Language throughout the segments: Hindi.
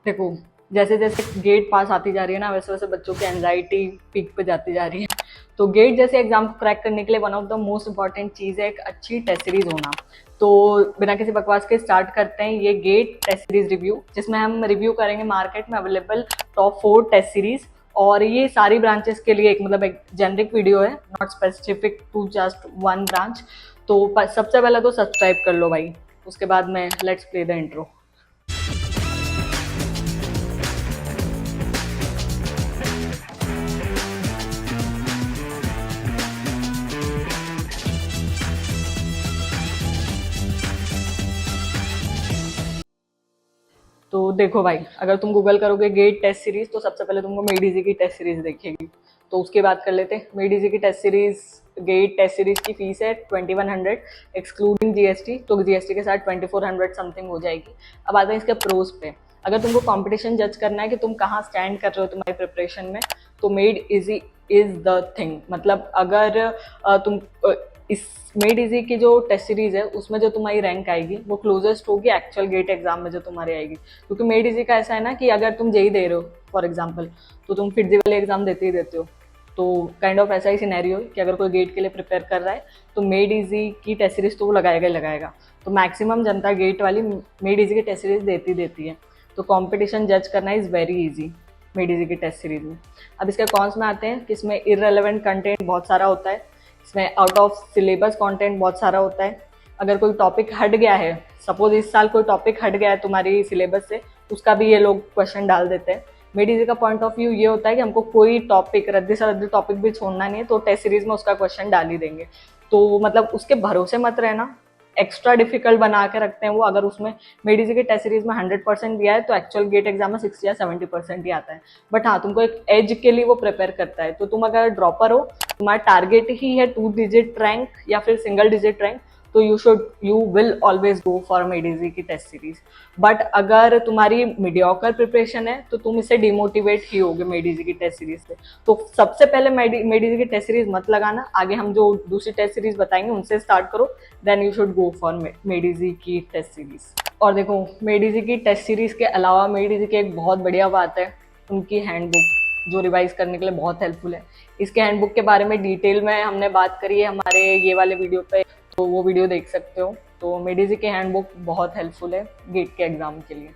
देखो, जैसे जैसे गेट पास आती जा रही है ना, वैसे वैसे बच्चों की एंजाइटी पीक पे जाती जा रही है। तो गेट जैसे एग्जाम को क्रैक करने के लिए one of the most important चीज़ है एक अच्छी टेस्ट सीरीज होना। तो बिना किसी बकवास के स्टार्ट करते हैं ये गेट टेस्ट सीरीज रिव्यू, जिसमें हम रिव्यू करेंगे मार्केट में अवेलेबल टॉप 4 टेस्ट सीरीज। और ये सारी ब्रांचेस के लिए एक जेनरिक वीडियो है, not specific to just one branch. तो सबसे पहले तो सब्सक्राइब कर लो भाई, उसके बाद में लेट्स प्ले द इंट्रो। तो देखो भाई, अगर तुम गूगल करोगे गेट टेस्ट सीरीज तो सबसे पहले तुमको मेड इजी की टेस्ट सीरीज दिखेगी। तो उसकी बात कर लेते हैं। मेड इजी की test series, GATE test series की फीस है 2100 एक्सक्लूडिंग जीएसटी। तो जीएसटी के साथ 2400 समथिंग हो जाएगी। अब आते हैं इसके प्रोज पे। अगर तुमको कंपटीशन जज करना है कि तुम कहाँ स्टैंड कर रहे हो तुम्हारी प्रिपरेशन में, तो made easy is the thing. मतलब अगर तुम इस मेड इजी की जो टेस्ट सीरीज है उसमें जो तुम्हारी रैंक आएगी वो क्लोजेस्ट होगी एक्चुअल गेट एग्जाम में जो तुम्हारी आएगी। क्योंकि मेड इजी का ऐसा है ना कि अगर तुम जेई दे रहे हो फॉर एग्जाम्पल, तो तुम फिटजी वाले एग्जाम देते ही देते हो। तो काइंड ऑफ ऐसा ही सिनेरियो है कि अगर कोई गेट के लिए प्रिपेयर कर रहा है तो मेड इजी की टेस्ट सीरीज तो वो लगाएगा ही लगाएगा। तो मैक्सिमम जनता गेट वाली मेड इजी की टेस्ट सीरीज देती है। तो कॉम्पिटिशन जज करना is very easy made Easy की टेस्ट सीरीज में। अब इसके कॉन्स में आते हैं कि इसमें इररेलेवेंट कंटेंट बहुत सारा होता है, इसमें आउट ऑफ सिलेबस कंटेंट बहुत सारा होता है। अगर कोई टॉपिक हट गया है, सपोज इस साल कोई टॉपिक हट गया है तुम्हारी सिलेबस से, उसका भी ये लोग क्वेश्चन डाल देते हैं। मेड इजी का पॉइंट ऑफ व्यू ये होता है कि हमको कोई टॉपिक रद्दी से रद्दी टॉपिक भी छोड़ना नहीं है, तो टेस्ट सीरीज में उसका क्वेश्चन डाल ही देंगे। तो मतलब उसके भरोसे मत रहना, एक्स्ट्रा डिफिकल्ट बना के रखते हैं वो। अगर उसमें मेड इजी के टेस्ट सीरीज में 100% दिया है तो एक्चुअल गेट एग्जाम में 60 या 70% ही आता है। बट हाँ, तुमको एक एज के लिए वो प्रिपेयर करता है। तो तुम अगर ड्रॉपर हो, तुम्हारा टारगेट ही है 2 डिजिट रैंक या फिर सिंगल डिजिट रैंक, तो you will always go for Made Easy की टेस्ट सीरीज। बट अगर तुम्हारी मीडियोकर प्रिपरेशन है तो तुम इससे डिमोटिवेट ही होगे मेड इजी की टेस्ट सीरीज से। तो सबसे पहले मेड इजी की टेस्ट सीरीज मत लगाना, आगे हम जो दूसरी टेस्ट सीरीज बताएंगे उनसे स्टार्ट करो, then you should go for Made Easy की टेस्ट सीरीज। और देखो, मेड इजी की टेस्ट सीरीज के अलावा मेड इजी की एक बहुत बढ़िया बात है उनकी हैंडबुक, जो रिवाइज करने के लिए बहुत हेल्पफुल है। इसके हैंडबुक के बारे में डिटेल में हमने बात करी है हमारे ये वाले वीडियो पे, तो वो वीडियो देख सकते हो। तो मेड इजी की हैंडबुक बहुत हेल्पफुल है गेट के एग्जाम के लिए।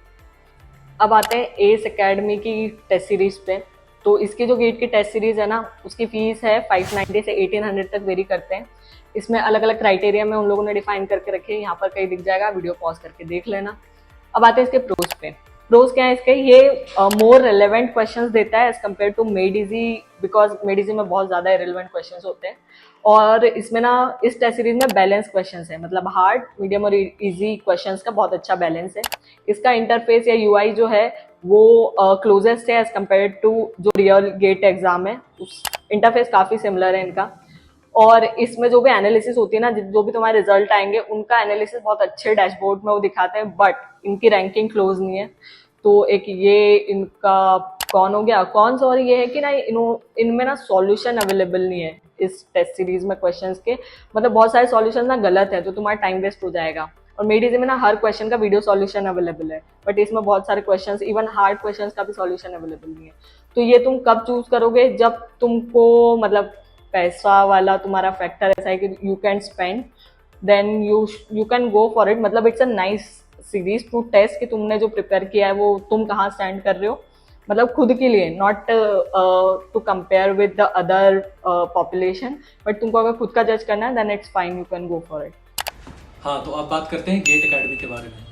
अब आते हैं एस एकेडमी की टेस्ट सीरीज पे। तो इसकी जो गेट की टेस्ट सीरीज है ना, उसकी फीस है 590 से 1800 तक वेरी करते हैं। इसमें अलग अलग क्राइटेरिया में उन लोगों ने डिफाइन करके रखे हैं, यहाँ पर कहीं दिख जाएगा, वीडियो पॉज करके देख लेना। अब आते हैं इसके प्रोज पे। प्रोज क्या है इसके, ये मोर रिलेवेंट क्वेश्चंस देता है as compare to Made Easy, because Made Easy में बहुत ज़्यादा इरेलेवेंट क्वेश्चंस होते हैं। और इसमें ना इस टेस्ट सीरीज में बैलेंस क्वेश्चंस है, मतलब हार्ड, मीडियम और इजी क्वेश्चंस का बहुत अच्छा बैलेंस है। इसका इंटरफेस या यूआई जो है वो क्लोजेस्ट है एज कम्पेयर टू जो रियल गेट एग्जाम है, उस इंटरफेस काफ़ी सिमिलर है इनका। और इसमें जो भी एनालिसिस होती है ना, जो भी तुम्हारे रिजल्ट आएंगे उनका एनालिसिस बहुत अच्छे डैशबोर्ड में वो दिखाते हैं, बट इनकी रैंकिंग क्लोज नहीं है। तो एक ये इनका कौन हो गया। कौन सा और ये है कि ना इनमें ना सॉल्यूशन अवेलेबल नहीं है इस टेस्ट सीरीज में क्वेश्चंस के। मतलब बहुत सारे सॉल्यूशन ना गलत है, तो तुम्हारा टाइम वेस्ट हो जाएगा। और मेड इजी में ना हर क्वेश्चन का वीडियो सॉल्यूशन अवेलेबल है, बट इसमें बहुत सारे क्वेश्चंस, इवन हार्ड क्वेश्चंस का भी सॉल्यूशन अवेलेबल नहीं है। तो ये तुम कब चूज करोगे, जब तुमको मतलब पैसा वाला तुम्हारा फैक्टर ऐसा है कि you can spend, then you can go for it. मतलब it's a nice series to test कि तुमने जो प्रिपेयर किया है वो तुम कहाँ स्टैंड कर रहे हो, मतलब खुद के लिए, not to compare with the other population. But तुमको अगर खुद का जज करना है then it's fine, you can go for it. हाँ, तो अब बात करते हैं गेट एकेडमी के बारे में।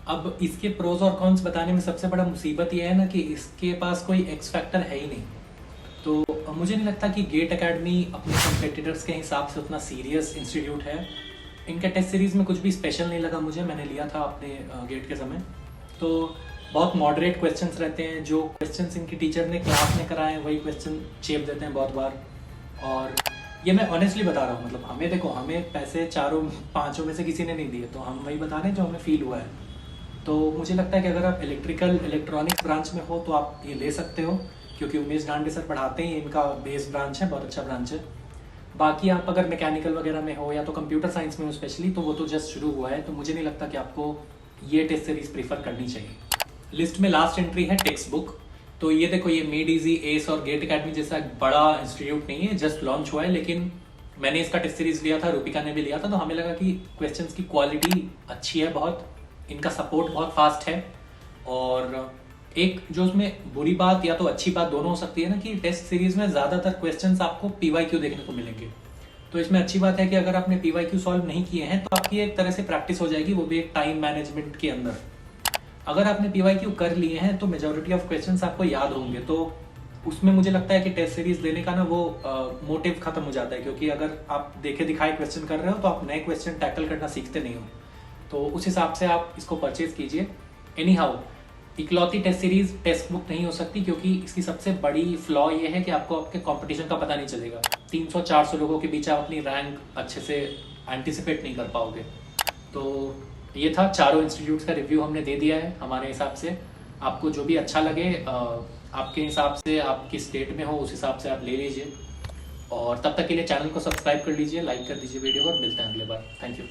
अब इसके प्रोज और कॉन्स बताने में सबसे बड़ा मुसीबत यह है ना कि इसके पास कोई एक्स फैक्टर है ही नहीं। तो मुझे नहीं लगता कि गेट एकेडमी अपने कंपेटिटर्स के हिसाब से उतना सीरियस इंस्टीट्यूट है। इनका टेस्ट सीरीज़ में कुछ भी स्पेशल नहीं लगा मुझे, मैंने लिया था अपने गेट के समय। तो बहुत मॉडरेट क्वेश्चंस रहते हैं, जो क्वेश्चंस इनकी टीचर ने क्लास में कराए हैं वही क्वेश्चन चेप देते हैं बहुत बार। और ये मैं ऑनेस्टली बता रहा हूँ, मतलब हमें देखो, हमें पैसे चारों पाँचों में से किसी ने नहीं दिए, तो हम वही बता रहे हैं जो हमें फील हुआ है। तो मुझे लगता है कि अगर आप इलेक्ट्रॉनिक्स ब्रांच में हो तो आप ये ले सकते हो, क्योंकि उमेश डांडे सर पढ़ाते ही, इनका बेस ब्रांच है, बहुत अच्छा ब्रांच है। बाकी आप अगर मैकेनिकल वगैरह में हो या तो कंप्यूटर साइंस में हो स्पेशली, तो वो तो जस्ट शुरू हुआ है, तो मुझे नहीं लगता कि आपको ये टेस्ट सीरीज प्रीफर करनी चाहिए। लिस्ट में लास्ट एंट्री है टेक्स्ट बुक। तो ये देखो, ये मेड इजी, एस और गेट एकेडमी जैसा बड़ा इंस्टीट्यूट नहीं है, जस्ट लॉन्च हुआ है, लेकिन मैंने इसका टेस्ट सीरीज लिया था, रूपिका ने भी लिया था, तो हमें लगा कि क्वेश्चंस की क्वालिटी अच्छी है बहुत, इनका सपोर्ट बहुत फास्ट है। और एक जो उसमें बुरी बात या तो अच्छी बात दोनों हो सकती है ना, कि टेस्ट सीरीज में ज़्यादातर क्वेश्चंस आपको पीवाईक्यू देखने को मिलेंगे। तो इसमें अच्छी बात है कि अगर आपने पीवाईक्यू सॉल्व नहीं किए हैं तो आपकी एक तरह से प्रैक्टिस हो जाएगी, वो भी एक टाइम मैनेजमेंट के अंदर। अगर आपने पीवाईक्यू कर लिए हैं तो मेजॉरिटी ऑफ क्वेश्चंस आपको याद होंगे, तो उसमें मुझे लगता है कि टेस्ट सीरीज लेने का ना वो मोटिव खत्म हो जाता है, क्योंकि अगर आप देखे दिखाए क्वेश्चन कर रहे हो तो आप नए क्वेश्चन टैकल करना सीखते नहीं हो। तो उस हिसाब से आप इसको परचेज कीजिए। एनी हाउ, इकलौती टेस्ट सीरीज टेक्स्ट बुक नहीं हो सकती, क्योंकि इसकी सबसे बड़ी फ्लॉ ये है कि आपको आपके कंपटीशन का पता नहीं चलेगा। 300-400 लोगों के बीच आप अपनी रैंक अच्छे से एंटिसिपेट नहीं कर पाओगे। तो ये था चारों इंस्टीट्यूट्स का रिव्यू हमने दे दिया है हमारे हिसाब से। आपको जो भी अच्छा लगे आपके हिसाब से, आप किस स्टेट में हो उस हिसाब से आप ले लीजिए। और तब तक के लिए चैनल को सब्सक्राइब कर लीजिए, लाइक कर दीजिए वीडियो, और मिलते हैं अगले बार। Thank you.